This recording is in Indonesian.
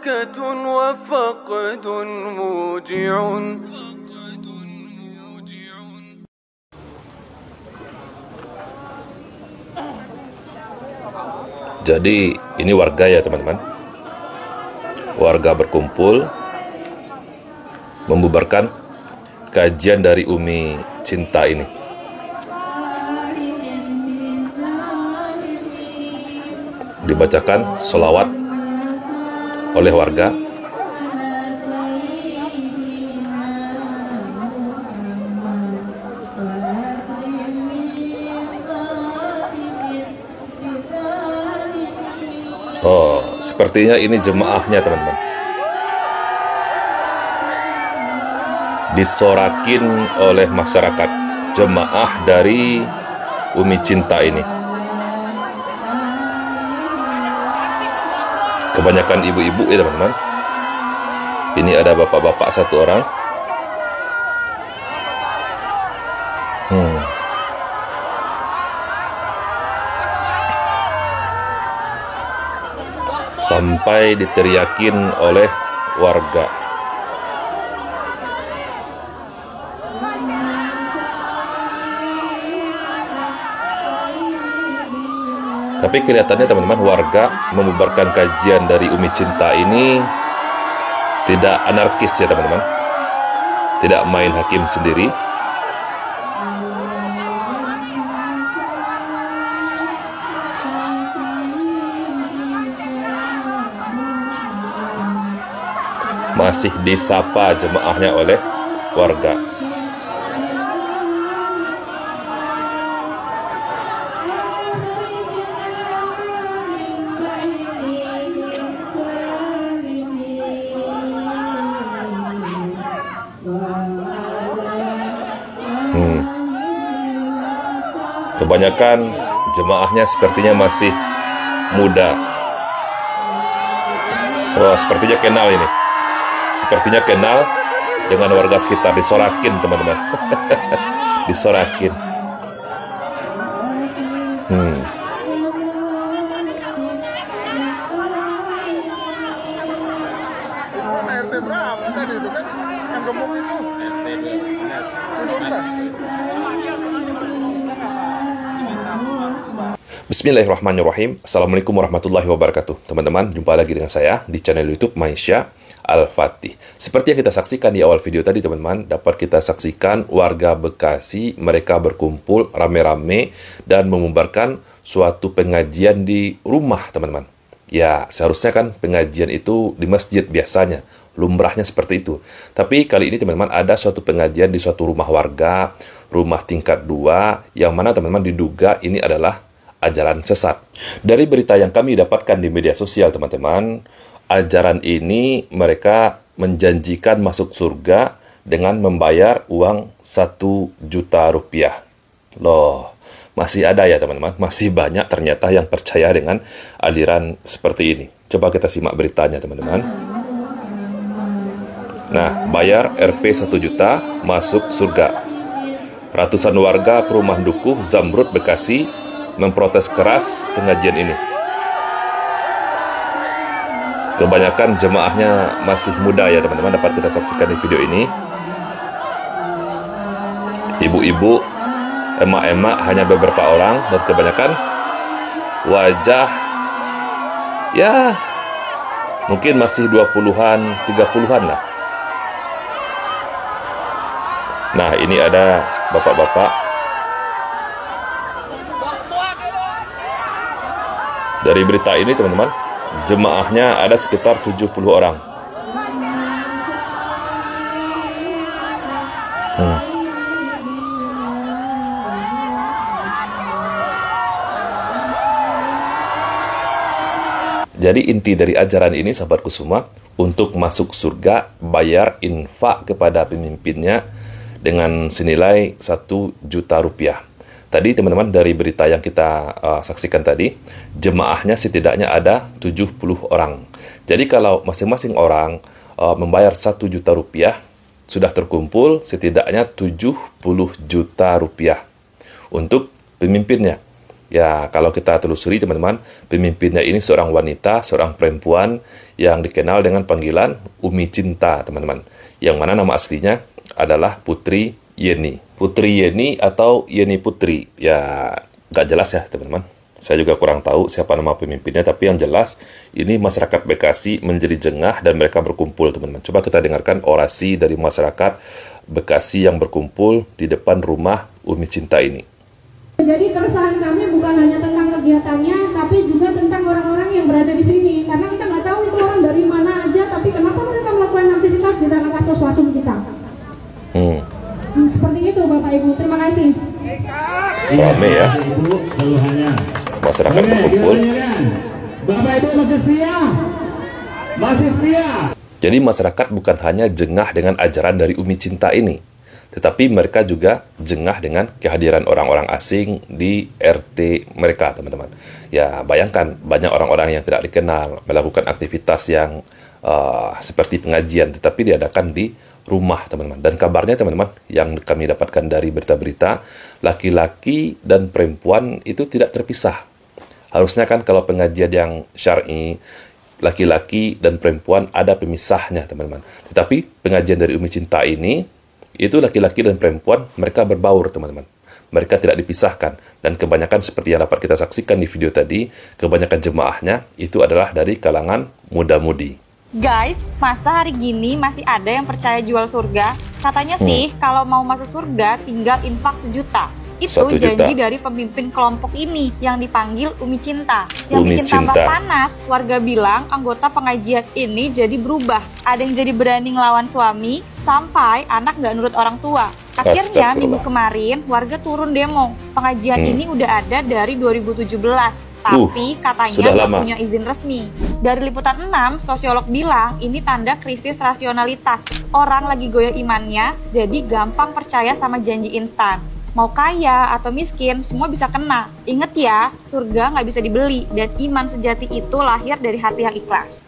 بركة وفقد موجع. Jadi ini warga ya teman-teman. Warga berkumpul membubarkan kajian dari Umi Cinta ini. Dibacakan sholawat oleh warga. Oh, sepertinya ini jemaahnya teman-teman. Disorakin oleh masyarakat, jemaah dari Umi Cinta ini. Kebanyakan ibu-ibu ya teman-teman. Ini ada bapak-bapak satu orang. Sampai diteriakin oleh warga. Tapi kelihatannya teman-teman, warga membubarkan kajian dari Umi Cinta ini tidak anarkis ya teman-teman. Tidak main hakim sendiri. Masih disapa jemaahnya oleh warga. Kebanyakan jemaahnya sepertinya masih muda. Wah, sepertinya kenal ini. Sepertinya kenal dengan warga sekitar. Disorakin teman-teman. Disorakin. RT berapa tadi itu kan yang gemuk itu? Bismillahirrahmanirrahim. Assalamualaikum warahmatullahi wabarakatuh. Teman-teman, jumpa lagi dengan saya di channel YouTube Maisha Al-Fatih. Seperti yang kita saksikan di awal video tadi teman-teman, dapat kita saksikan warga Bekasi, mereka berkumpul rame-rame dan membubarkan suatu pengajian di rumah teman-teman. Ya, seharusnya kan pengajian itu di masjid biasanya, lumrahnya seperti itu. Tapi kali ini teman-teman ada suatu pengajian di suatu rumah warga, rumah tingkat 2, yang mana teman-teman diduga ini adalah ajaran sesat. Dari berita yang kami dapatkan di media sosial teman-teman, ajaran ini mereka menjanjikan masuk surga dengan membayar uang 1 juta rupiah. Loh, masih ada ya teman-teman, masih banyak ternyata yang percaya dengan aliran seperti ini. Coba kita simak beritanya teman-teman. Nah, bayar Rp 1 juta, masuk surga. Ratusan warga perumahan Dukuh, Zamrud, Bekasi memprotes keras pengajian ini. Kebanyakan jemaahnya masih muda ya teman-teman, dapat kita saksikan di video ini. Ibu-ibu, emak-emak hanya beberapa orang, dan kebanyakan wajah ya mungkin masih 20-an, 30-an lah. Nah, ini ada bapak-bapak. Dari berita ini teman-teman, jemaahnya ada sekitar 70 orang. Jadi inti dari ajaran ini sahabatku semua, untuk masuk surga bayar infak kepada pemimpinnya dengan senilai 1 juta rupiah. Tadi teman-teman dari berita yang kita saksikan tadi, jemaahnya setidaknya ada 70 orang. Jadi kalau masing-masing orang membayar 1 juta rupiah, sudah terkumpul setidaknya 70 juta rupiah untuk pemimpinnya. Ya, kalau kita telusuri teman-teman, pemimpinnya ini seorang wanita, seorang perempuan yang dikenal dengan panggilan Umi Cinta, teman-teman. Yang mana nama aslinya adalah Putri Yeni. Putri Yeni atau Yeni Putri, ya nggak jelas ya teman-teman. Saya juga kurang tahu siapa nama pemimpinnya, tapi yang jelas ini masyarakat Bekasi menjadi jengah dan mereka berkumpul, teman-teman. Coba kita dengarkan orasi dari masyarakat Bekasi yang berkumpul di depan rumah Umi Cinta ini. Jadi keresahan kami bukan hanya tentang kegiatannya, tapi juga tentang orang-orang yang berada di sini. Karena kita nggak tahu itu orang dari mana aja, tapi kenapa mereka melakukan aktivitas di dalam kasus wasum kita. Seperti itu Bapak Ibu, terima kasih. Rame ya. Masyarakat berkumpul. Bapak Ibu masih setia? Masih setia? Jadi masyarakat bukan hanya jengah dengan ajaran dari Umi Cinta ini, tetapi mereka juga jengah dengan kehadiran orang-orang asing di RT mereka, teman-teman. Ya, bayangkan banyak orang-orang yang tidak dikenal melakukan aktivitas yang seperti pengajian, tetapi diadakan di rumah, teman-teman. Dan kabarnya, teman-teman, yang kami dapatkan dari berita-berita, laki-laki dan perempuan itu tidak terpisah. Harusnya kan kalau pengajian yang syar'i, laki-laki dan perempuan ada pemisahnya, teman-teman. Tetapi pengajian dari Umi Cinta ini, itu laki-laki dan perempuan mereka berbaur, teman-teman. Mereka tidak dipisahkan. Dan kebanyakan seperti yang dapat kita saksikan di video tadi, kebanyakan jemaahnya itu adalah dari kalangan muda-mudi. Guys, masa hari gini masih ada yang percaya jual surga? Katanya sih, kalau mau masuk surga tinggal infak 1 juta. Itu 1 juta. janji dari pemimpin kelompok ini yang dipanggil Umi Cinta. Yang Umi bikin tambah Cinta. panas, warga bilang anggota pengajian ini jadi berubah. Ada yang jadi berani ngelawan suami, sampai anak nggak nurut orang tua. Akhirnya minggu kemarin warga turun demo. Pengajian ini udah ada dari 2017, tapi katanya sudah nggak lama. punya izin resmi. Dari Liputan 6, sosiolog bilang ini tanda krisis rasionalitas. Orang lagi goyah imannya, jadi gampang percaya sama janji instan. Mau kaya atau miskin, semua bisa kena. Ingat ya, surga nggak bisa dibeli, dan iman sejati itu lahir dari hati yang ikhlas.